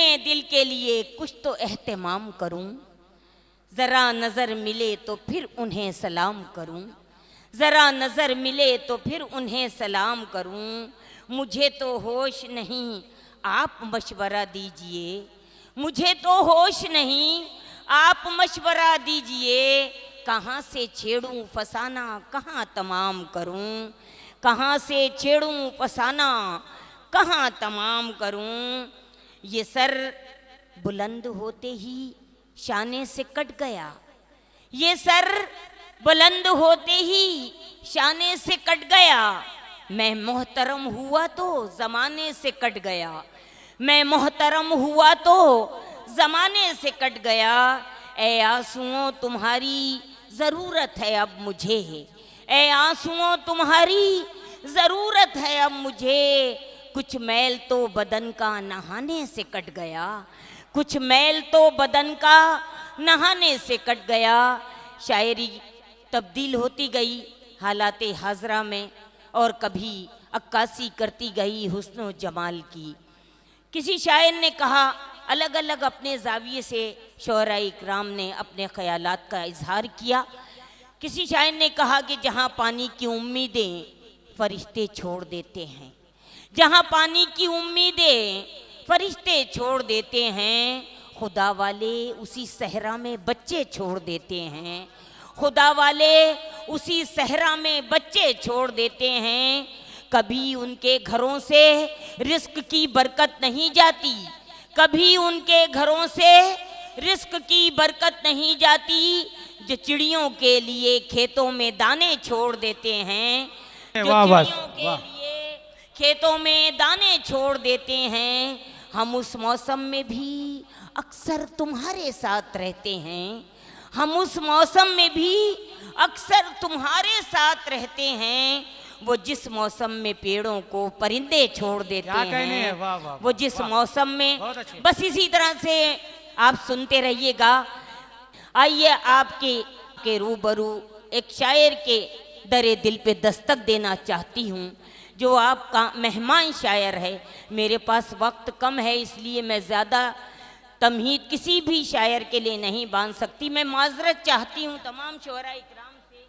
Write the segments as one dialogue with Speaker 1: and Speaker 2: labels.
Speaker 1: में दिल के लिए कुछ तो एहतमाम करूं, ज़रा नज़र मिले तो फिर उन्हें सलाम करूं, ज़रा नज़र मिले तो फिर उन्हें सलाम करूं। मुझे तो होश नहीं, आप मशवरा दीजिए, मुझे तो होश नहीं, आप मशवरा दीजिए। कहाँ से छेड़ूं फसाना, कहाँ तमाम करूं, कहाँ से छेड़ूं फसाना, कहाँ तमाम करूं। ये सर बुलंद होते ही शाने से कट गया, ये सर बुलंद होते ही शाने से कट गया। मैं मोहतरम हुआ तो ज़माने से कट गया, मैं मोहतरम हुआ तो ज़माने से कट गया। ए आंसुओं तुम्हारी ज़रूरत है अब मुझे, ए आंसुओं तुम्हारी ज़रूरत है अब मुझे। कुछ मैल तो बदन का नहाने से कट गया, कुछ मैल तो बदन का नहाने से कट गया। शायरी तब्दील होती गई हालाते हाजरा में, और कभी अक्कासी करती गई हुस्न व जमाल की। किसी शायर ने कहा, अलग अलग अपने ज़ाविये से शोहराए इकराम ने अपने ख़यालात का इजहार किया। किसी शायर ने कहा कि जहाँ पानी की उम्मीदें फरिश्ते छोड़ देते हैं, जहाँ पानी की उम्मीदें फरिश्ते छोड़ देते हैं, खुदा वाले उसी सहरा में बच्चे छोड़ देते हैं, खुदा वाले उसी सहरा में बच्चे छोड़ देते हैं। कभी उनके घरों से रिस्क की बरकत नहीं जाती, कभी उनके घरों से रिस्क की बरकत नहीं जाती। जो चिड़ियों के लिए खेतों में दाने छोड़ देते हैं, जो चिड़ियों के लिए खेतों में दाने छोड़ देते हैं। हम उस मौसम में भी अक्सर तुम्हारे साथ रहते हैं, हम उस मौसम में भी अक्सर तुम्हारे साथ रहते हैं। वो जिस मौसम में पेड़ों को परिंदे छोड़ देते हैं,
Speaker 2: वाह, वाह,
Speaker 1: वो जिस मौसम में,
Speaker 2: बहुत
Speaker 1: बस इसी तरह से आप सुनते रहिएगा। आइए आपके रूबरू एक शायर के दरे दिल पे दस्तक देना चाहती हूँ, जो आपका मेहमान शायर है। मेरे पास वक्त कम है, इसलिए मैं ज़्यादा तमहीद किसी भी शायर के लिए नहीं बांध सकती। मैं माजरत चाहती हूँ तमाम शोहरा इकराम से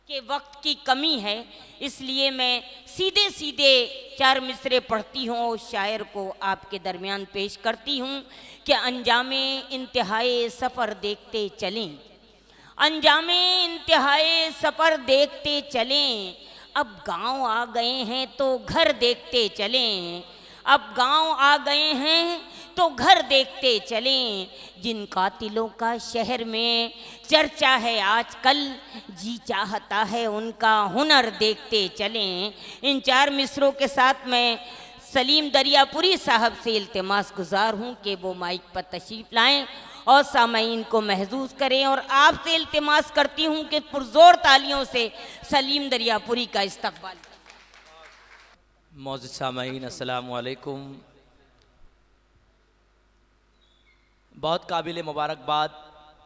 Speaker 1: कि वक्त की कमी है, इसलिए मैं सीधे सीधे 4 मिसरे पढ़ती हूँ और शायर को आपके दरमियान पेश करती हूँ कि अंजामे इंतहाए सफ़र देखते चलें, अंजामे इंतहाए सफ़र देखते चलें। अब गांव आ गए हैं तो घर देखते चलें, अब गांव आ गए हैं तो घर देखते चलें। जिन कातिलों का शहर में चर्चा है आजकल, जी चाहता है उनका हुनर देखते चलें। इन 4 मिसरों के साथ मैं सलीम दरियापुरी साहब से इल्तिमास गुजार हूँ कि वो माइक पर तशरीफ़ लाएं और सामईन को महसूस करें, और आपसे इल्तिमास करती हूँ कि पुरजोर तालियों से सलीम दरियापुरी का इस्तकबाल।
Speaker 3: मौजूद सामईन अस्सलामु अलैकुम। बहुत काबिल मुबारकबाद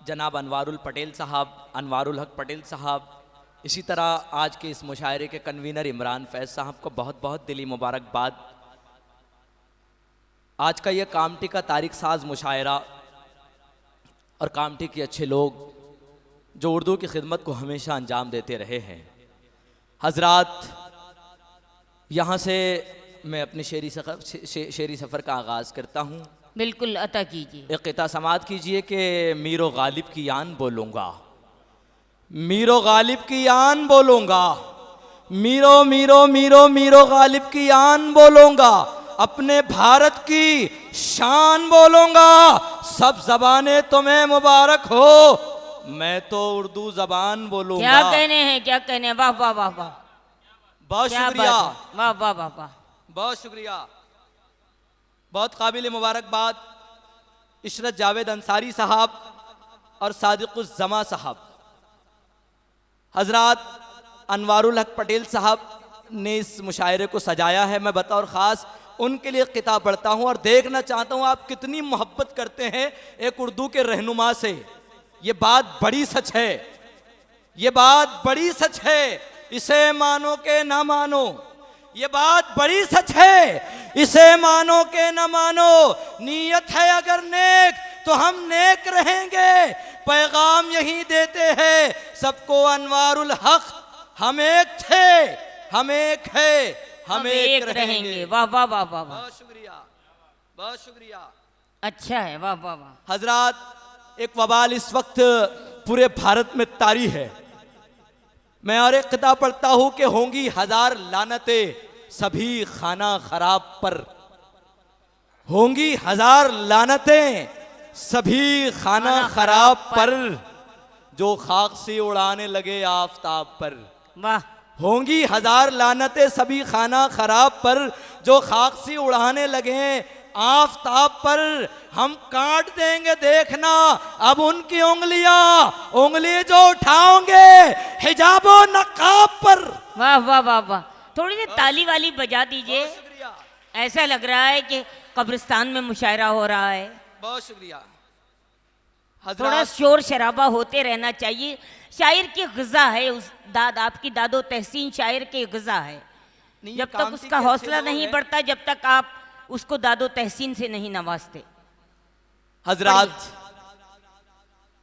Speaker 3: जनाब अनवारुल पटेल साहब, अनवारुल हक पटेल साहब, इसी तरह आज के इस मुशायरे के कन्वीनर इमरान फैज़ साहब को बहुत बहुत दिली मुबारकबाद। आज का ये कामटी का तारीख साज मुशायरा और कामटी के अच्छे लोग जो उर्दू की खिदमत को हमेशा अंजाम देते रहे हैं। हजरात, यहाँ से मैं अपनी शेरी सफ़र का आगाज़ करता हूँ।
Speaker 1: बिल्कुल अता कीजिए।
Speaker 3: एक क़िता समात कीजिए कि मीरो गालिब की आन बोलूँगा, मीरो गालिब की आन बोलूँगा, Miro Miro Miro Miro Ghalib की आन बोलूँगा, अपने भारत की शान बोलूँगा। सब ज़बानें तुम्हें मुबारक हो, मैं तो उर्दू ज़बान बोलूँगा।
Speaker 1: क्या कहने हैं, क्या कहने हैं, वाह वाह वाह वाह,
Speaker 3: बहुत शुक्रिया,
Speaker 1: वाह वाह वाह वाह,
Speaker 3: बहुत शुक्रिया। बहुत काबिल मुबारकबाद इशरत जावेद अंसारी साहब और सादिकुज़्ज़मा साहब। हजरात, अनवारुल हक पटेल साहब ने इस मुशायरे को सजाया है। मैं बतौर ख़ास उनके लिए किताब पढ़ता हूँ और देखना चाहता हूँ आप कितनी मोहब्बत करते हैं एक उर्दू के रहनुमा से। ये बात बड़ी सच है, ये बात बड़ी सच है, इसे मानो के ना मानो, ये बात बड़ी सच है, इसे मानो के न मानो, नीयत है अगर नेक तो हम नेक रहेंगे। पैगाम यही देते हैं सबको अनवारुल हक, हम एक थे, हम एक है, हम एक रहेंगे।
Speaker 1: वाह वाह वाह वाह वाह,
Speaker 3: बहुत शुक्रिया, बहुत शुक्रिया।
Speaker 1: अच्छा है, वाह वाह वाह।
Speaker 3: हजरात, एक वबाल इस वक्त पूरे भारत में तारी है। मैं और एक किताब पढ़ता हूं कि होंगी 1000 लानतें सभी खाना खराब पर, होंगी 1000 लानतें सभी खाना खराब पर, जो खाक से उड़ाने लगे आफताब पर।
Speaker 1: वाह,
Speaker 3: होंगी 1000 लानतें सभी खाना खराब पर, जो खाक से उड़ाने लगे आफताब पर। हम काट देंगे देखना अब उनकी उंगलियां, उंगली जो उठाओगे हिजाबो नकाब पर।
Speaker 1: वाह वाह वाह वाह, थोड़ी सी ताली वाली बजा दीजिए।
Speaker 3: बहुत शुक्रिया,
Speaker 1: ऐसा लग रहा है कि कब्रिस्तान में मुशायरा हो रहा है।
Speaker 3: बहुत शुक्रिया।
Speaker 1: थोड़ा
Speaker 3: हजरात,
Speaker 1: शोर शराबा होते रहना चाहिए। शायर की ग़िज़ा है, उस आपकी दादो तहसीन शायर की ग़िज़ा है।
Speaker 3: नहीं,
Speaker 1: जब तक
Speaker 3: कामटी
Speaker 1: उसका
Speaker 3: के अच्छे
Speaker 1: हौसला
Speaker 3: लोग
Speaker 1: नहीं
Speaker 3: हैं।
Speaker 1: बढ़ता, जब तक आप उसको दादो तहसीन से नहीं नवाजते।
Speaker 3: हजरात,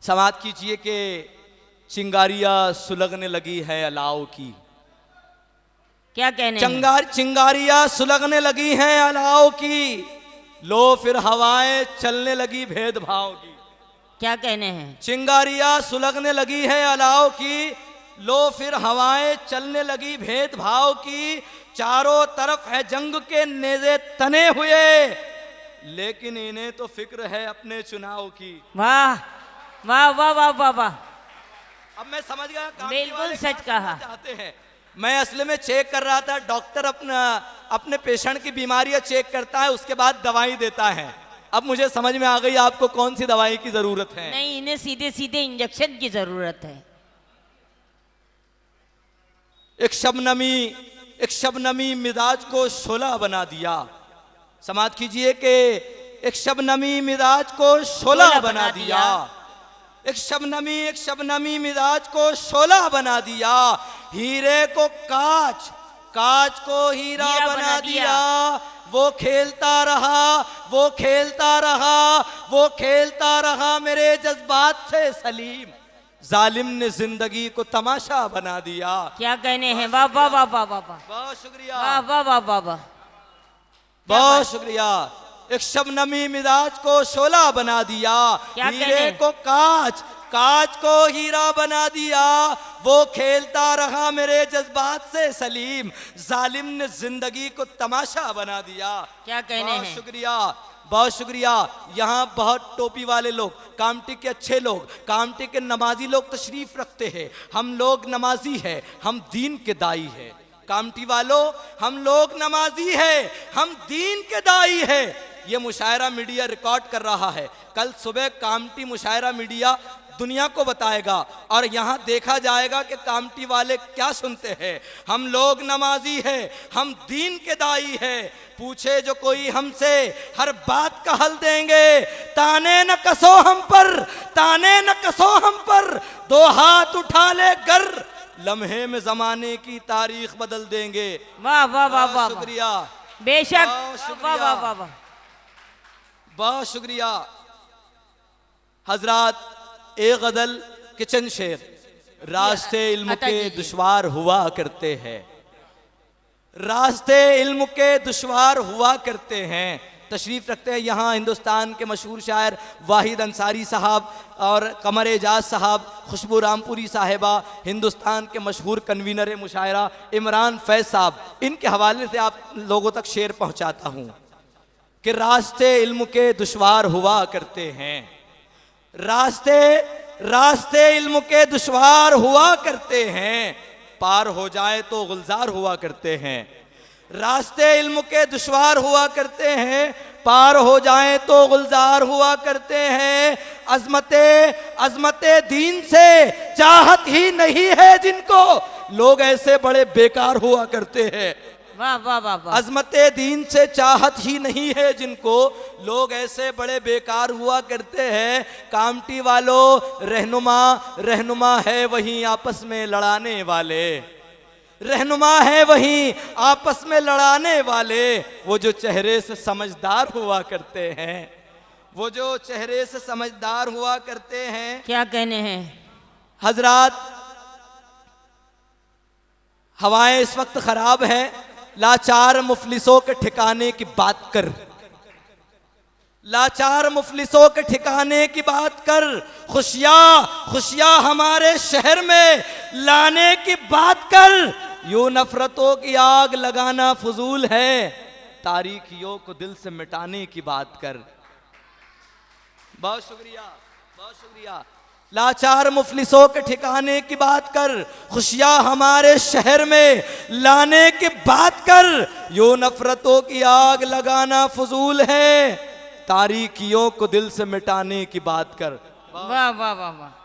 Speaker 3: समात कीजिए कि चिंगारियां सुलगने लगी है अलाव की।
Speaker 1: क्या कहने हैं?
Speaker 3: चिंगारियां सुलगने लगी हैं अलाव की, लो फिर हवाएं चलने लगी भेदभाव की।
Speaker 1: क्या कहने हैं?
Speaker 3: चिंगारियां सुलगने लगी है अलाव की, लो फिर हवाएं चलने लगी भेदभाव की। चारों तरफ है जंग के नेज़े तने हुए, लेकिन इन्हें तो फिक्र है अपने चुनाव की।
Speaker 1: वाह वाह वाह वाह वाह वाह,
Speaker 3: अब मैं समझ गया कामटी
Speaker 1: बिल्कुल
Speaker 3: वाले
Speaker 1: सच
Speaker 3: क्या
Speaker 1: कहा।
Speaker 3: चाहते हैं। मैं असल में चेक कर रहा था, डॉक्टर अपने पेशेंट की बीमारियां चेक करता है, उसके बाद दवाई देता है। अब मुझे समझ में आ गई आपको कौन सी दवाई की जरूरत है।
Speaker 1: नहीं, इन्हें सीधे सीधे इंजेक्शन की जरूरत है।
Speaker 3: एक शबनमी मिजाज को शोला बना दिया। समाज कीजिए कि एक शबनमी मिजाज को शोला बना दिया। एक शबनमी मिजाज को शोला बना दिया। हीरे को कांच, कांच को हीरा बना दिया। वो खेलता रहा, वो खेलता रहा, वो खेलता रहा मेरे जज्बात से सलीम। जालिम ने जिंदगी को तमाशा बना दिया।
Speaker 1: क्या कहने हैं? वाह वाह वाह वाह वाह वाह,
Speaker 3: बहुत शुक्रिया,
Speaker 1: वाह वाह वाह वाह वाह,
Speaker 3: बहुत शुक्रिया। एक शबनमी मिजाज को शोला बना दिया।
Speaker 1: क्या
Speaker 3: हीरे
Speaker 1: कहने?
Speaker 3: को कांच, कांच को हीरा बना दिया। वो खेलता रहा मेरे जज्बात से सलीम। जालिम ने जिंदगी को तमाशा बना दिया।
Speaker 1: क्या कहने
Speaker 3: बहुत
Speaker 1: हैं?
Speaker 3: शुक्रिया, बहुत शुक्रिया। यहाँ बहुत टोपी वाले लोग, कामटी के अच्छे लोग, कामटी के नमाजी लोग तशरीफ रखते हैं। हम लोग नमाजी है, हम दीन के दाई है। कामटी वालों, हम लोग नमाजी है, हम दीन के दाई है। ये मुशायरा मीडिया रिकॉर्ड कर रहा है। कल सुबह कामटी मुशायरा मीडिया दुनिया को बताएगा और यहाँ देखा जाएगा कि कामटी वाले क्या सुनते हैं। हम लोग नमाजी है, हम दीन के दाई है। पूछे जो कोई हमसे हर बात का हल देंगे। ताने न कसो हम पर, ताने न कसो हम पर, दो हाथ उठा ले गर, लम्हे में जमाने की तारीख बदल देंगे।
Speaker 1: वाह वाह वाह वाह,
Speaker 3: शुक्रिया,
Speaker 1: बेशक,
Speaker 3: बहुत
Speaker 1: वाह
Speaker 3: शुक्रिया।
Speaker 1: वाह वाह वाह।
Speaker 3: बहुत शुक्रिया। हजरात, एक गजल के चंद शेर। रास्ते इल्म
Speaker 1: अता
Speaker 3: के
Speaker 1: कीजिए।
Speaker 3: दुश्वार हुआ करते हैं, रास्ते इल्म के दुश्वार हुआ करते हैं। तशरीफ़ रखते हैं यहाँ हिंदुस्तान के मशहूर शायर वाहिद अंसारी साहब और कमर एजाज साहब, खुशबू रामपुरी साहिबा, हिंदुस्तान के मशहूर कन्वीनर मुशायरा इमरान फैज़ साहब। इनके हवाले से आप लोगों तक शेर पहुँचाता हूँ कि रास्ते इल्म के दुश्वार हुआ करते हैं। रास्ते इल्म के दुश्वार हुआ करते हैं, पार हो जाए तो गुलजार हुआ करते हैं। रास्ते इल्म के दुश्वार हुआ करते हैं, पार हो जाए तो गुलजार हुआ करते हैं। अजमते दीन से चाहत ही नहीं है जिनको, लोग ऐसे बड़े बेकार हुआ करते हैं।
Speaker 1: वाह वाह वाह वाह,
Speaker 3: अजमते दीन से चाहत ही नहीं है जिनको, लोग ऐसे बड़े बेकार हुआ करते हैं। कामटी वालों, रहनुमा है वहीं आपस में लड़ाने वाले। रहनुमा है वहीं आपस में लड़ाने वाले, वो जो चेहरे से समझदार हुआ करते हैं, वो जो चेहरे से समझदार हुआ करते हैं।
Speaker 1: क्या कहने हैं
Speaker 3: हजरात, हवाएं इस वक्त खराब है, लाचार मुफलिसों के ठिकाने की बात कर, लाचार मुफलिसों के ठिकाने की बात कर, खुशियां हमारे शहर में लाने की बात कर। यूं नफरतों की आग लगाना फजूल है, तारीखियों को दिल से मिटाने की बात कर। बहुत शुक्रिया, बहुत शुक्रिया। लाचार मुफलिसों के ठिकाने की बात कर, खुशियां हमारे शहर में लाने की बात कर। यूं नफरतों की आग लगाना फजूल है, तारीखियों को दिल से मिटाने की बात कर।
Speaker 1: वाह वाह वाह वाह।